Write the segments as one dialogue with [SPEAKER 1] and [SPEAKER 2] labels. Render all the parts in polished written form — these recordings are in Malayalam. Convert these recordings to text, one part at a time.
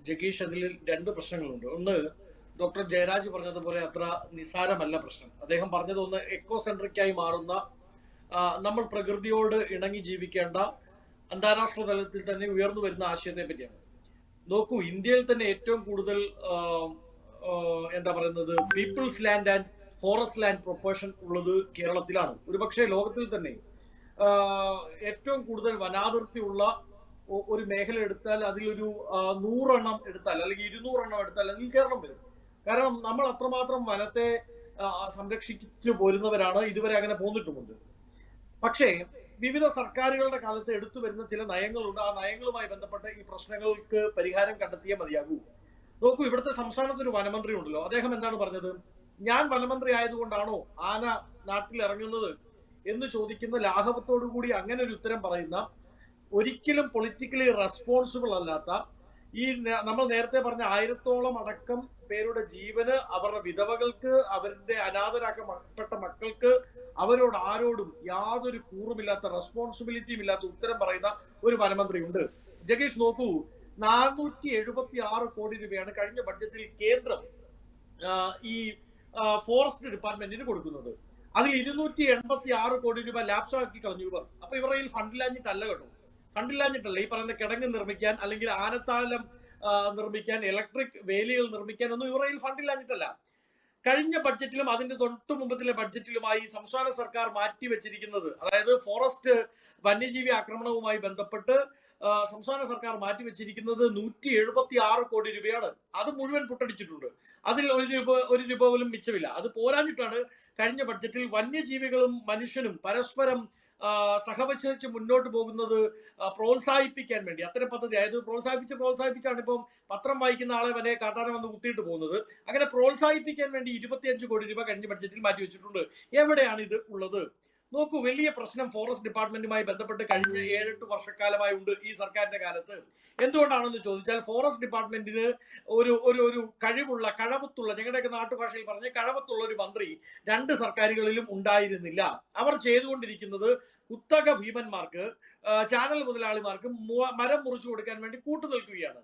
[SPEAKER 1] ജഗീഷ്, അതിൽ രണ്ട് പ്രശ്നങ്ങളുണ്ട്. ഒന്ന്, ഡോക്ടർ ജയരാജ് പറഞ്ഞതുപോലെ അത്ര നിസാരമല്ല പ്രശ്നം. അദ്ദേഹം പറഞ്ഞത് ഒന്ന് എക്കോ സെൻട്രിക്കായി മാറുന്ന, നമ്മൾ പ്രകൃതിയോട് ഇണങ്ങി ജീവിക്കേണ്ട, അന്താരാഷ്ട്ര തലത്തിൽ തന്നെ ഉയർന്നു വരുന്ന ആശയത്തെ പറ്റിയാണ്. നോക്കൂ, ഇന്ത്യയിൽ തന്നെ ഏറ്റവും കൂടുതൽ എന്താ പറയുന്നത് people's land and forest land proportion ഉള്ളത് കേരളത്തിലാണ്. ഒരുപക്ഷെ ലോകത്തിൽ തന്നെ ഏറ്റവും കൂടുതൽ വനാതിർത്തി ഉള്ള ഒരു മേഖല എടുത്താൽ അതിലൊരു 100 എണ്ണം എടുത്താൽ അല്ലെങ്കിൽ 200 എണ്ണം എടുത്താൽ അതിൽ കേരളം വരും. കാരണം നമ്മൾ അത്രമാത്രം വനത്തെ സംരക്ഷിച്ചു പോരുന്നവരാണ്, ഇതുവരെ അങ്ങനെ പോന്നിട്ടുമുണ്ട്. പക്ഷേ വിവിധ സർക്കാരുകളുടെ കാലത്ത് എടുത്തു വരുന്ന ചില നയങ്ങളുണ്ട്. ആ നയങ്ങളുമായി ബന്ധപ്പെട്ട് ഈ പ്രശ്നങ്ങൾക്ക് പരിഹാരം കണ്ടെത്തിയേ മതിയാകൂ. നോക്കൂ, ഇവിടുത്തെ സംസ്ഥാനത്ത് ഒരു വനമന്ത്രി ഉണ്ടല്ലോ, അദ്ദേഹം എന്താണ് പറഞ്ഞത്? ഞാൻ വനമന്ത്രി ആയതുകൊണ്ടാണോ ആന നാട്ടിൽ ഇറങ്ങുന്നത് എന്ന് ചോദിക്കുന്ന ലാഘവത്തോടു കൂടി അങ്ങനെ ഒരു ഉത്തരം പറയുന്ന, ഒരിക്കലും പൊളിറ്റിക്കലി റെസ്പോൺസിബിൾ അല്ലാത്ത, ഈ നമ്മൾ നേരത്തെ പറഞ്ഞ 1000-ഓളം അടക്കം പേരുടെ ജീവന്, അവരുടെ വിധവകൾക്ക്, അവരുടെ അനാഥരാക്കപ്പെട്ട മക്കൾക്ക്, അവരോട് ആരോടും യാതൊരു കൂറുമില്ലാത്ത, റെസ്പോൺസിബിലിറ്റിയും ഇല്ലാത്ത ഉത്തരം പറയുന്ന ഒരു വനമന്ത്രി ഉണ്ട്. ജഗീഷ്, നോക്കൂ, 476 കോടി രൂപയാണ് കഴിഞ്ഞ ബഡ്ജറ്റിൽ കേന്ദ്രം ഈ ഫോറസ്റ്റ് ഡിപ്പാർട്ട്മെന്റിന് കൊടുക്കുന്നത്. അതിൽ 286 കോടി രൂപ ലാപ്സ് ആക്കി കളഞ്ഞു ഇവർ. അപ്പൊ ഇവരുടെ കയ്യിൽ ഫണ്ടില്ലാഞ്ഞിട്ടല്ല കേട്ടോ, ഫണ്ടില്ലാഞ്ഞിട്ടല്ല. ഈ പറയുന്ന കിടങ്ങ് നിർമ്മിക്കാൻ, അല്ലെങ്കിൽ ആനത്താലം നിർമ്മിക്കാൻ, ഇലക്ട്രിക് വേലികൾ നിർമ്മിക്കാൻ ഒന്നും ഇവരുടെ കയ്യിൽ ഫണ്ടില്ലാഞ്ഞിട്ടല്ല. കഴിഞ്ഞ ബഡ്ജറ്റിലും അതിന്റെ തൊട്ടു മുമ്പത്തിലെ ബഡ്ജറ്റിലുമായി സംസ്ഥാന സർക്കാർ മാറ്റിവെച്ചിരിക്കുന്നത്, അതായത് ഫോറസ്റ്റ് വന്യജീവി ആക്രമണവുമായി ബന്ധപ്പെട്ട് സംസ്ഥാന സർക്കാർ മാറ്റിവെച്ചിരിക്കുന്നത് 176 കോടി രൂപയാണ്. അത് മുഴുവൻ പൊട്ടടിച്ചിട്ടുണ്ട്. അതിൽ ഒരു രൂപ പോലും മിച്ചമില്ല. അത് പോരാഞ്ഞിട്ടാണ് കഴിഞ്ഞ ബഡ്ജറ്റിൽ വന്യജീവികളും മനുഷ്യനും പരസ്പരം സഹവസിച്ച് മുന്നോട്ട് പോകുന്നത് പ്രോത്സാഹിപ്പിക്കാൻ വേണ്ടി അത്തരം പദ്ധതി, അതായത് പ്രോത്സാഹിപ്പിച്ചാണ് ഇപ്പം പത്രം വായിക്കുന്ന ആളെ വരെ കാട്ടാന വന്ന് കുത്തിയിട്ട് പോകുന്നത്. അങ്ങനെ പ്രോത്സാഹിപ്പിക്കാൻ വേണ്ടി 25 കോടി രൂപ കഴിഞ്ഞ ബഡ്ജറ്റിൽ മാറ്റിവെച്ചിട്ടുണ്ട്. എവിടെയാണ് ഇത് ഉള്ളത്? നോക്കൂ, വലിയ പ്രശ്നം ഫോറസ്റ്റ് ഡിപ്പാർട്ട്മെന്റുമായി ബന്ധപ്പെട്ട് കഴിഞ്ഞ 7-8 വർഷക്കാലമായി ഉണ്ട് ഈ സർക്കാരിന്റെ കാലത്ത്. എന്തുകൊണ്ടാണെന്ന് ചോദിച്ചാൽ, ഫോറസ്റ്റ് ഡിപ്പാർട്ട്മെന്റിന് ഒരു കഴവത്തുള്ള, ഞങ്ങളുടെയൊക്കെ നാട്ടുഭാഷയിൽ പറഞ്ഞ കഴവത്തുള്ള ഒരു മന്ത്രി രണ്ട് സർക്കാരുകളിലും ഉണ്ടായിരുന്നില്ല. അവർ ചെയ്തുകൊണ്ടിരിക്കുന്നത് കുത്തക ഭീമന്മാർക്ക്, ചാനൽ മുതലാളിമാർക്ക് മരം മുറിച്ചു കൊടുക്കാൻ വേണ്ടി കൂട്ടുനിൽക്കുകയാണ്.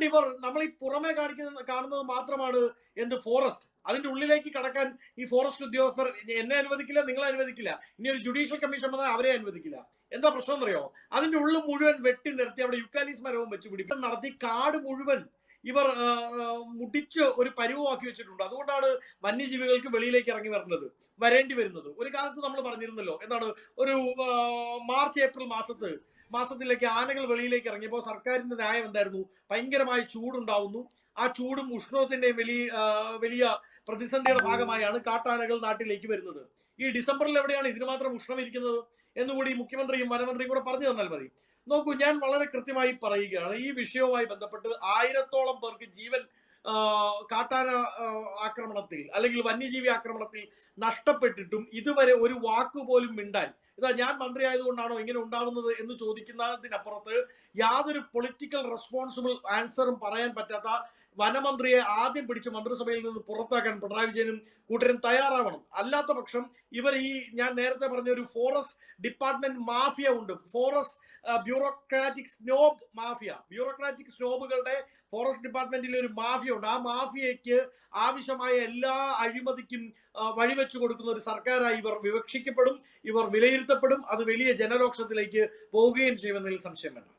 [SPEAKER 1] ഇവർ നമ്മൾ ഈ പുറമെ കാണുന്നത് മാത്രമാണ് എന്ത് ഫോറസ്റ്റ്. അതിന്റെ ഉള്ളിലേക്ക് കടക്കാൻ ഈ ഫോറസ്റ്റ് ഉദ്യോഗസ്ഥർ എന്നെ അനുവദിക്കില്ല, നിങ്ങളെ അനുവദിക്കില്ല. ഇനി ഒരു ജുഡീഷ്യൽ കമ്മീഷൻ വന്നാൽ അവരെ അനുവദിക്കില്ല. എന്താ പ്രശ്നം എന്നറിയോ? അതിന്റെ ഉള്ളിൽ മുഴുവൻ വെട്ടി നിർത്തി അവിടെ യുക്കാലിസ് മരവും വെച്ച് പിടിപ്പിക്കും നടത്തി കാട് മുഴുവൻ ഇവർ മുടിച്ച് ഒരു പരുവമാക്കി വെച്ചിട്ടുണ്ട്. അതുകൊണ്ടാണ് വന്യജീവികൾക്ക് വെളിയിലേക്ക് ഇറങ്ങി വരേണ്ടി വരുന്നത്. ഒരു കാലത്ത് നമ്മൾ പറഞ്ഞിരുന്നല്ലോ, എന്താണ്, ഒരു മാർച്ച് ഏപ്രിൽ മാസത്തിലേക്ക് ആനകൾ വെളിയിലേക്ക് ഇറങ്ങിയപ്പോൾ സർക്കാരിന്റെ ന്യായം എന്തായിരുന്നു? ഭയങ്കരമായ ചൂടുണ്ടാവുന്നു, ആ ചൂടും ഉഷ്ണത്തിന്റെയും വലിയ പ്രതിസന്ധിയുടെ ഭാഗമായാണ് കാട്ടാനകൾ നാട്ടിലേക്ക് വരുന്നത്. ഈ ഡിസംബറിൽ എവിടെയാണ് ഇതിന് മാത്രം ഉഷ്ണം ഇരിക്കുന്നത് എന്നുകൂടി മുഖ്യമന്ത്രിയും വനമന്ത്രിയും കൂടെ പറഞ്ഞു തന്നാൽ മതി. നോക്കൂ, ഞാൻ വളരെ കൃത്യമായി പറയുകയാണ്, ഈ വിഷയവുമായി ബന്ധപ്പെട്ട് 1000-ഓളം പേർക്ക് ജീവൻ കാട്ടാന ആക്രമണത്തിൽ അല്ലെങ്കിൽ വന്യജീവി ആക്രമണത്തിൽ നഷ്ടപ്പെട്ടിട്ടും ഇതുവരെ ഒരു വാക്കുപോലും മിണ്ടാൻ, ഇതാ ഞാൻ മന്ത്രി ആയതുകൊണ്ടാണോ ഇങ്ങനെ ഉണ്ടാവുന്നത് എന്ന് ചോദിക്കുന്നതിനപ്പുറത്ത് യാതൊരു പൊളിറ്റിക്കൽ റെസ്പോൺസിബിൾ ആൻസറും പറയാൻ പറ്റാത്ത വനമന്ത്രിയെ ആദ്യം പിടിച്ച് മന്ത്രിസഭയിൽ നിന്ന് പുറത്താക്കാൻ പിണറായി വിജയനും കൂട്ടരും തയ്യാറാവണം. അല്ലാത്ത പക്ഷം ഇവർ ഞാൻ നേരത്തെ പറഞ്ഞ ഒരു ഫോറസ്റ്റ് ഡിപ്പാർട്ട്മെന്റ് മാഫിയ ഉണ്ട്, ഫോറസ്റ്റ് ബ്യൂറോക്രാറ്റിക് സ്നോബുകളുടെ ഫോറസ്റ്റ് ഡിപ്പാർട്ട്മെന്റിൽ ഒരു മാഫിയ ഉണ്ട്. ആ മാഫിയയ്ക്ക് ആവശ്യമായ എല്ലാ അഴിമതിക്കും വഴിവെച്ചു കൊടുക്കുന്ന ഒരു സർക്കാരായി ഇവർ വിവക്ഷിക്കപ്പെടും, ഇവർ വിലയിരുത്തപ്പെടും. അത് വലിയ ജനരോക്ഷത്തിലേക്ക് പോവുകയും ചെയ്യുമെന്നതിൽ സംശയം വേണ്ട.